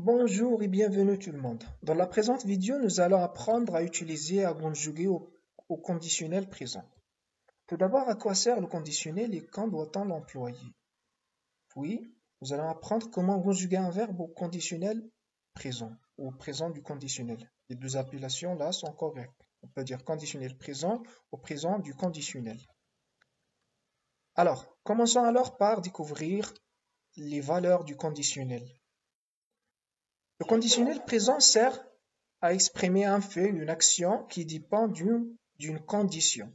Bonjour et bienvenue tout le monde. Dans la présente vidéo, nous allons apprendre à utiliser et à conjuguer au conditionnel présent. Tout d'abord, à quoi sert le conditionnel et quand doit-on l'employer? Puis, nous allons apprendre comment conjuguer un verbe au conditionnel présent ou au présent du conditionnel. Les deux appellations là sont correctes. On peut dire conditionnel présent au présent du conditionnel. Alors, commençons alors par découvrir les valeurs du conditionnel. Le conditionnel présent sert à exprimer un fait, une action qui dépend d'une condition.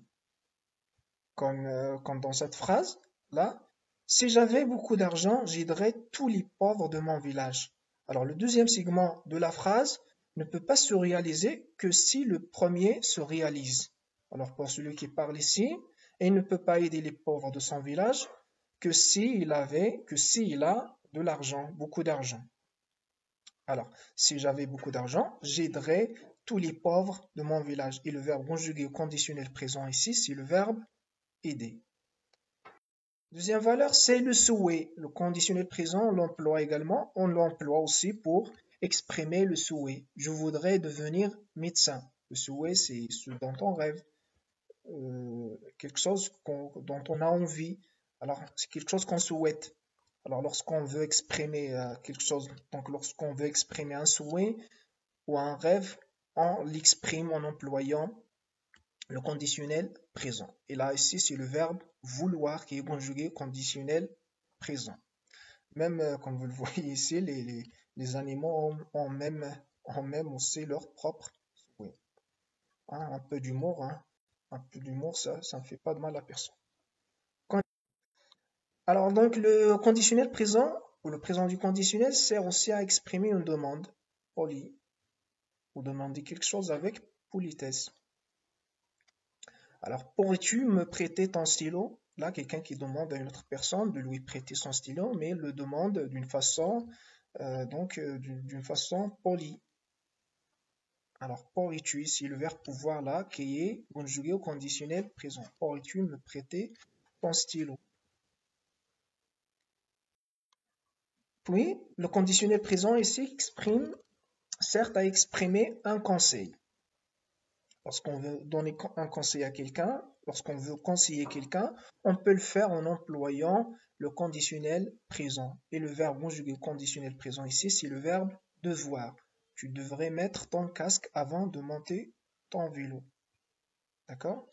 Comme dans cette phrase-là, si j'avais beaucoup d'argent, j'aiderais tous les pauvres de mon village. Alors le deuxième segment de la phrase ne peut pas se réaliser que si le premier se réalise. Alors pour celui qui parle ici, il ne peut pas aider les pauvres de son village que s'il a de l'argent, beaucoup d'argent. Alors, si j'avais beaucoup d'argent, j'aiderais tous les pauvres de mon village. Et le verbe conjugué au conditionnel présent ici, c'est le verbe aider. Deuxième valeur, c'est le souhait. Le conditionnel présent, on l'emploie également. On l'emploie aussi pour exprimer le souhait. Je voudrais devenir médecin. Le souhait, c'est ce dont on rêve. Quelque chose dont on a envie. Alors, c'est quelque chose qu'on souhaite. Alors, lorsqu'on veut exprimer quelque chose, donc lorsqu'on veut exprimer un souhait ou un rêve, on l'exprime en employant le conditionnel présent. Et là, ici, c'est le verbe vouloir qui est conjugué au conditionnel présent. Même, comme vous le voyez ici, les animaux ont même aussi leur propre souhait. Hein, un peu d'humour, ça ne fait pas de mal à personne. Alors donc le conditionnel présent ou le présent du conditionnel sert aussi à exprimer une demande polie ou demander quelque chose avec politesse. Alors pourrais-tu me prêter ton stylo? Là, quelqu'un qui demande à une autre personne de lui prêter son stylo, mais le demande d'une façon d'une façon polie. Alors pourrais-tu ici le verbe pouvoir là qui est conjugué au conditionnel présent. Pourrais-tu me prêter ton stylo? Puis, le conditionnel présent ici sert à exprimer un conseil. Lorsqu'on veut donner un conseil à quelqu'un, lorsqu'on veut conseiller quelqu'un, on peut le faire en employant le conditionnel présent. Et le verbe conjugué conditionnel présent ici, c'est le verbe devoir. Tu devrais mettre ton casque avant de monter ton vélo. D'accord?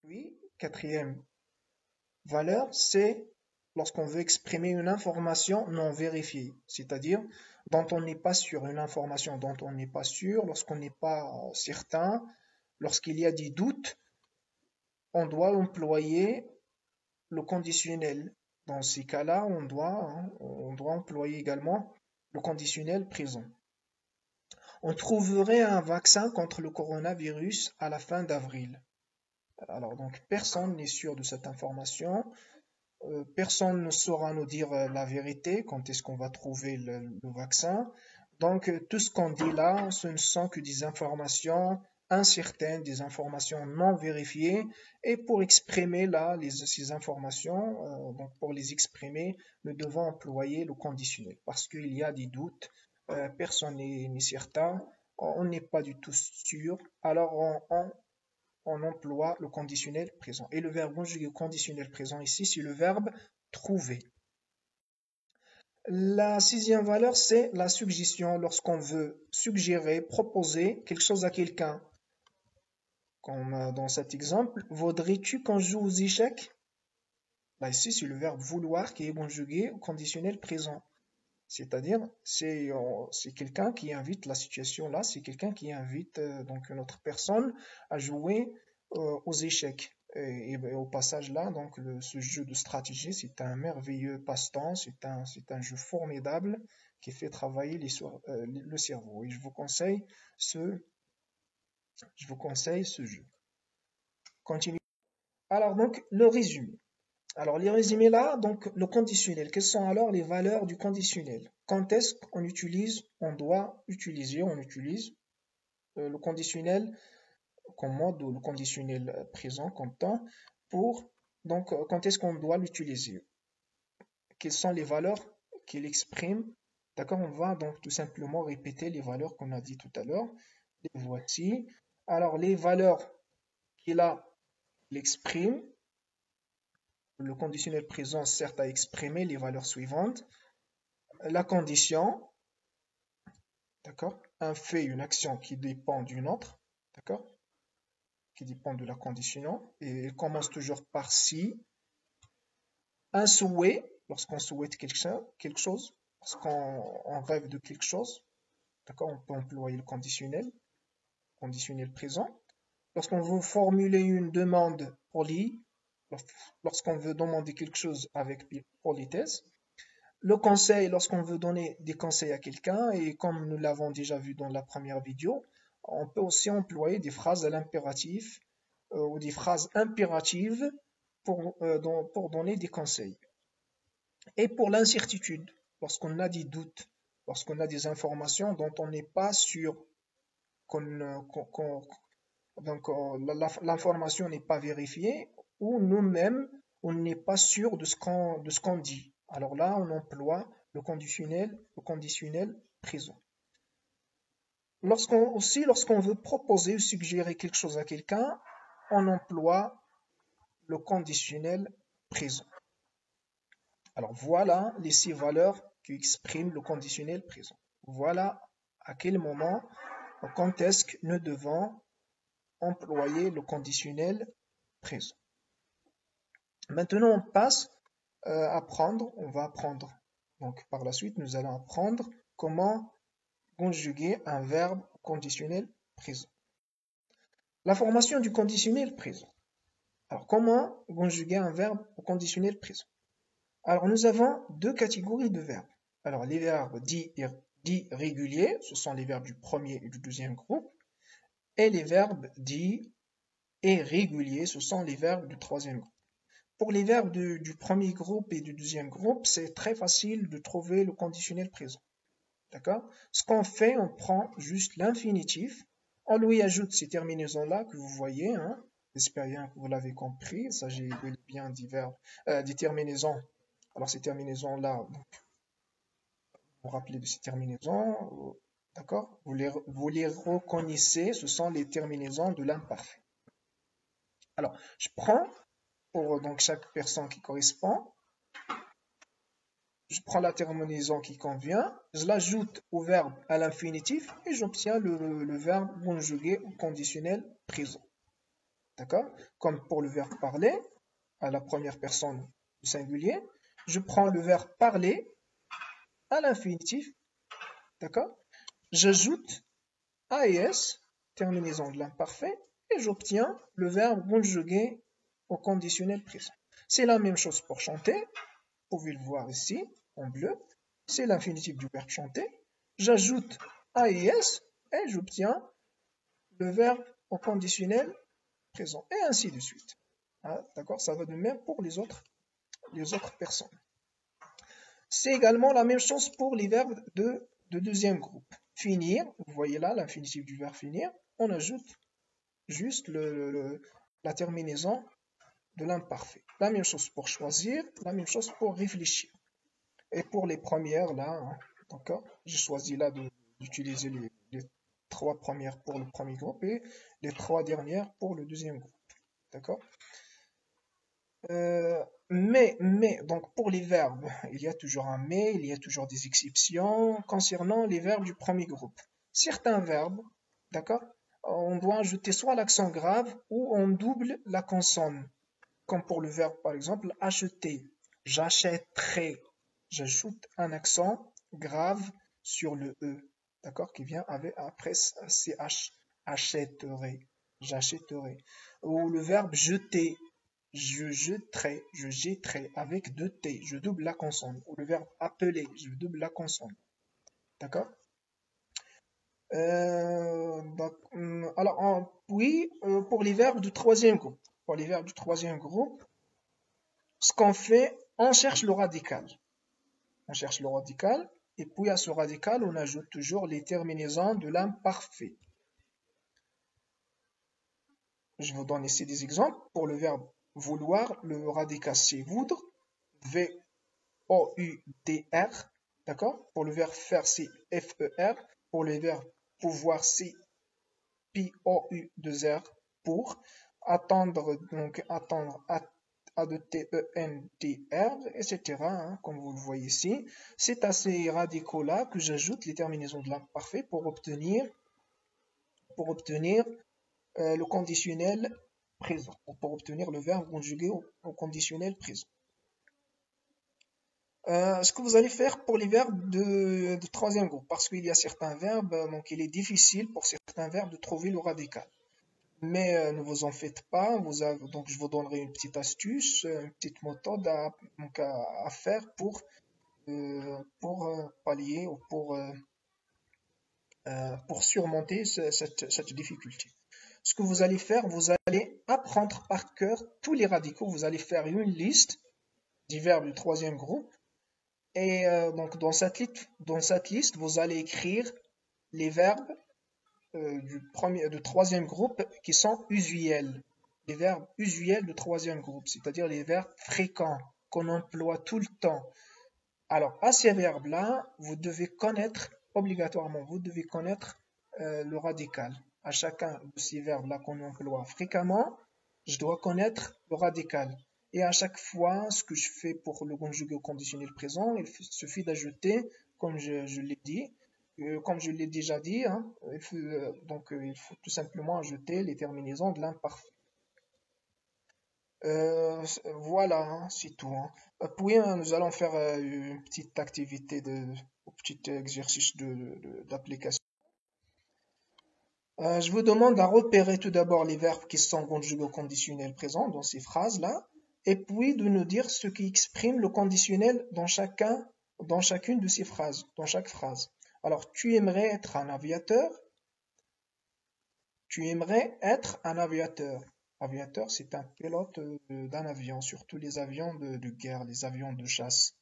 Puis, quatrième valeur, c'est lorsqu'on veut exprimer une information non vérifiée, c'est-à-dire dont on n'est pas sûr, une information dont on n'est pas sûr, lorsqu'on n'est pas certain, lorsqu'il y a des doutes, on doit employer le conditionnel. Dans ces cas-là, on doit employer également le conditionnel présent. On trouverait un vaccin contre le coronavirus à la fin d'avril. Alors donc personne n'est sûr de cette information. Personne ne saura nous dire la vérité quand est-ce qu'on va trouver le vaccin. Donc tout ce qu'on dit là, ce ne sont que des informations incertaines, des informations non vérifiées. Et pour exprimer là ces informations, donc pour les exprimer, nous devons employer le conditionnel parce qu'il y a des doutes, personne n'est certain, on n'est pas du tout sûr. Alors on emploie le conditionnel présent. Et le verbe conjugué conditionnel présent ici, c'est le verbe trouver. La sixième valeur, c'est la suggestion. Lorsqu'on veut suggérer, proposer quelque chose à quelqu'un. Comme dans cet exemple, voudrais-tu qu'on joue aux échecs? Là, ici, c'est le verbe vouloir qui est conjugué au conditionnel présent. C'est-à-dire, c'est quelqu'un qui invite la situation là, c'est quelqu'un qui invite donc une autre personne à jouer aux échecs. Et au passage là, donc ce jeu de stratégie, c'est un merveilleux passe-temps, c'est un jeu formidable qui fait travailler le cerveau. Et je vous conseille ce jeu. Continue. Alors donc le résumé. Alors, les résumés là, donc le conditionnel. Quelles sont alors les valeurs du conditionnel? Quand est-ce qu'on utilise, on utilise le conditionnel comme mode ou le conditionnel présent comme temps pour, donc, quand est-ce qu'on doit l'utiliser? Quelles sont les valeurs qu'il exprime. D'accord, on va donc tout simplement répéter les valeurs qu'on a dit tout à l'heure. Les voici. Alors, les valeurs qu'il exprime, le conditionnel présent sert à exprimer les valeurs suivantes. La condition, d'accord, un fait, une action qui dépend d'une autre, d'accord, qui dépend de la condition, et elle commence toujours par si. Un souhait, lorsqu'on souhaite quelque chose, lorsqu'on rêve de quelque chose, d'accord, on peut employer le conditionnel présent. Lorsqu'on veut formuler une demande polie, lorsqu'on veut demander quelque chose avec politesse. Le conseil, lorsqu'on veut donner des conseils à quelqu'un, et comme nous l'avons déjà vu dans la première vidéo, on peut aussi employer des phrases à l'impératif ou des phrases impératives pour donner des conseils. Et pour l'incertitude, lorsqu'on a des doutes, lorsqu'on a des informations dont on n'est pas sûr, donc l'information n'est pas vérifiée, ou nous-mêmes, on n'est pas sûr de ce qu'on dit. Alors là, on emploie le conditionnel présent. Lorsqu'on veut proposer ou suggérer quelque chose à quelqu'un, on emploie le conditionnel présent. Alors voilà les 6 valeurs qui expriment le conditionnel présent. Voilà à quel moment, quand est-ce que nous devons employer le conditionnel présent. Maintenant, on passe on va apprendre. Donc par la suite, nous allons apprendre comment conjuguer un verbe conditionnel présent. La formation du conditionnel présent. Alors comment conjuguer un verbe au conditionnel présent? Alors nous avons 2 catégories de verbes. Alors les verbes dits réguliers, ce sont les verbes du premier et du deuxième groupe, et les verbes dits irréguliers, ce sont les verbes du troisième groupe. Pour les verbes du premier groupe et du deuxième groupe, c'est très facile de trouver le conditionnel présent. D'accord? Ce qu'on fait, on prend juste l'infinitif, on lui ajoute ces terminaisons-là que vous voyez, hein. J'espère bien que vous l'avez compris. Il s'agit bien des terminaisons. Alors ces terminaisons-là, vous vous rappelez de ces terminaisons, d'accord? Vous les reconnaissez, ce sont les terminaisons de l'imparfait. Alors, je prends pour donc chaque personne qui correspond, je prends la terminaison qui convient, je l'ajoute au verbe à l'infinitif et j'obtiens le verbe conjugué au conditionnel présent. D'accord? Comme pour le verbe parler, à la première personne du singulier, je prends le verbe parler à l'infinitif, d'accord? J'ajoute AES, terminaison de l'imparfait, et j'obtiens le verbe conjugué au conditionnel présent. C'est la même chose pour chanter, vous pouvez le voir ici, en bleu, c'est l'infinitif du verbe chanter. J'ajoute AES et j'obtiens le verbe au conditionnel présent, et ainsi de suite. Ah, d'accord, ça va de même pour les autres personnes. C'est également la même chose pour les verbes de deuxième groupe. Finir, vous voyez là l'infinitif du verbe finir, on ajoute juste la terminaison de l'imparfait. La même chose pour choisir, la même chose pour réfléchir. Et pour les premières, là, hein, d'accord, j'ai choisi là d'utiliser les 3 premières pour le premier groupe et les 3 dernières pour le deuxième groupe. D'accord? Mais, donc pour les verbes, il y a toujours un mais, il y a toujours des exceptions concernant les verbes du premier groupe. Certains verbes, d'accord, on doit ajouter soit l'accent grave ou on double la consonne. Comme pour le verbe, par exemple, acheter. J'achèterai. J'ajoute un accent grave sur le E, d'accord, qui vient après CH. Achèterai. J'achèterai. Ou le verbe jeter. Je jetterai avec 2 T. Je double la consonne. Ou le verbe appeler. Je double la consonne. D'accord? Alors, puis, pour les verbes du troisième groupe. Pour les verbes du troisième groupe, ce qu'on fait, on cherche le radical. On cherche le radical, et puis à ce radical, on ajoute toujours les terminaisons de l'imparfait. Je vous donne ici des exemples. Pour le verbe vouloir, le radical c'est voudre, V-O-U-D-R, D'accord? Pour le verbe faire, c'est FER. Pour le verbe pouvoir, c'est POU2R. Pour attendre, donc attendre, ADTENTR, etc. Hein, comme vous le voyez ici. C'est à ces radicaux-là que j'ajoute les terminaisons de l'imparfait pour obtenir le conditionnel présent, pour obtenir le verbe conjugué au conditionnel présent. Ce que vous allez faire pour les verbes de troisième groupe, parce qu'il y a certains verbes, donc il est difficile pour certains verbes de trouver le radical. Mais ne vous en faites pas, donc je vous donnerai une petite astuce, une petite méthode à faire pour pallier ou pour surmonter cette difficulté. Ce que vous allez faire, vous allez apprendre par cœur tous les radicaux, vous allez faire une liste des verbes du troisième groupe. Et donc dans cette liste, vous allez écrire les verbes du troisième groupe qui sont usuels. Les verbes usuels du troisième groupe, c'est-à-dire les verbes fréquents qu'on emploie tout le temps. Alors à ces verbes-là, vous devez connaître obligatoirement, vous devez connaître le radical. À chacun de ces verbes-là qu'on emploie fréquemment, je dois connaître le radical. Et à chaque fois, ce que je fais pour le conjugué au conditionnel présent, il suffit d'ajouter, comme je l'ai dit, comme je l'ai déjà dit, hein, il faut tout simplement ajouter les terminaisons de l'imparfait. Voilà, hein, c'est tout. Hein. Puis nous allons faire une petite activité un petit exercice d'application. Je vous demande à repérer tout d'abord les verbes qui sont conjugués au conditionnel présent dans ces phrases-là, et puis de nous dire ce qui exprime le conditionnel dans chacune de ces phrases, dans chaque phrase. Alors, tu aimerais être un aviateur. Tu aimerais être un aviateur. Aviateur, c'est un pilote d'un avion, surtout les avions de guerre, les avions de chasse.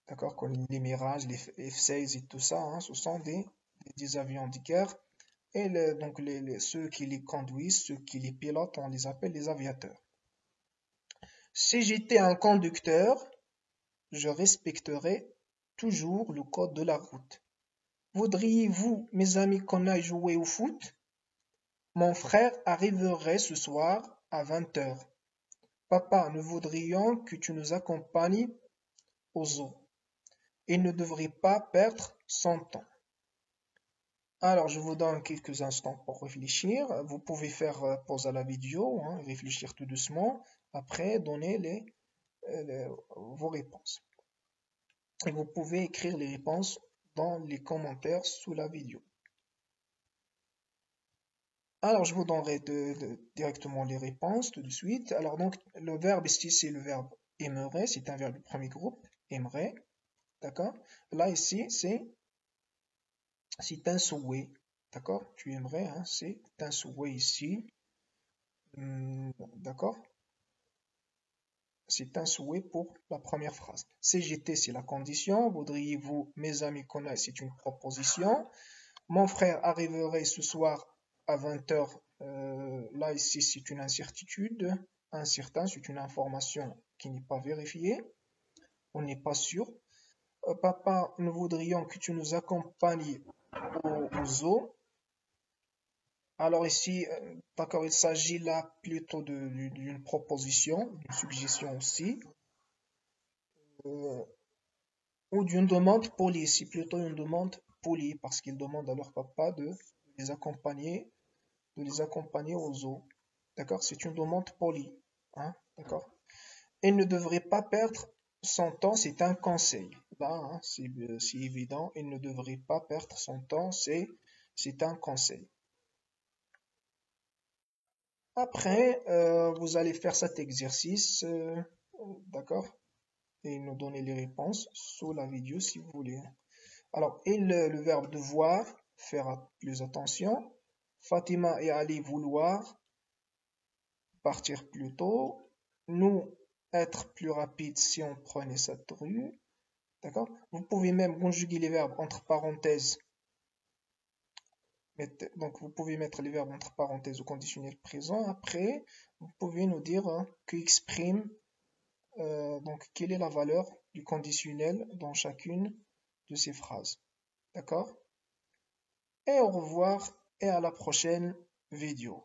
D'accord, comme les Mirage, les F-16 et tout ça, hein, ce sont des avions de guerre. Et donc ceux qui les conduisent, ceux qui les pilotent, on les appelle les aviateurs. Si j'étais un conducteur, je respecterais toujours le code de la route. Voudriez-vous, mes amis, qu'on aille jouer au foot? Mon frère arriverait ce soir à 20h. Papa, nous voudrions que tu nous accompagnes au zoo. Il ne devrait pas perdre son temps. Alors, je vous donne quelques instants pour réfléchir. Vous pouvez faire pause à la vidéo, hein, réfléchir tout doucement. Après, donner vos réponses. Et vous pouvez écrire les réponses dans les commentaires sous la vidéo. Alors, je vous donnerai directement les réponses tout de suite. Alors, donc, le verbe ici, c'est le verbe aimerait. C'est un verbe du premier groupe, aimerait. D'accord? Là, ici, c'est un souhait. D'accord? Tu aimerais, hein, c'est un souhait ici. D'accord? C'est un souhait pour la première phrase. CGT, c'est la condition. Voudriez-vous, mes amis, connaissent, c'est une proposition. Mon frère arriverait ce soir à 20h. Là, ici, c'est une incertitude. Incertain, c'est une information qui n'est pas vérifiée. On n'est pas sûr. Papa, nous voudrions que tu nous accompagnes au zoo. Alors ici, d'accord, il s'agit là plutôt d'une proposition, d'une suggestion aussi, ou d'une demande polie. C'est plutôt une demande polie parce qu'ils demandent à leur papa de les accompagner au zoo. D'accord, c'est une demande polie. Hein, d'accord. Il ne devrait pas perdre son temps, c'est un conseil. Là, hein, c'est évident, il ne devrait pas perdre son temps, c'est un conseil. Après, vous allez faire cet exercice, d'accord? Et nous donner les réponses sous la vidéo si vous voulez. Alors, le verbe devoir, faire plus attention. Fatima et Ali vouloir, partir plus tôt. Nous, être plus rapide si on prenait cette rue. D'accord? Vous pouvez même conjuguer les verbes entre parenthèses. Donc, vous pouvez mettre les verbes entre parenthèses au conditionnel présent. Après, vous pouvez nous dire qui exprime donc quelle est la valeur du conditionnel dans chacune de ces phrases. D'accord? Et au revoir et à la prochaine vidéo.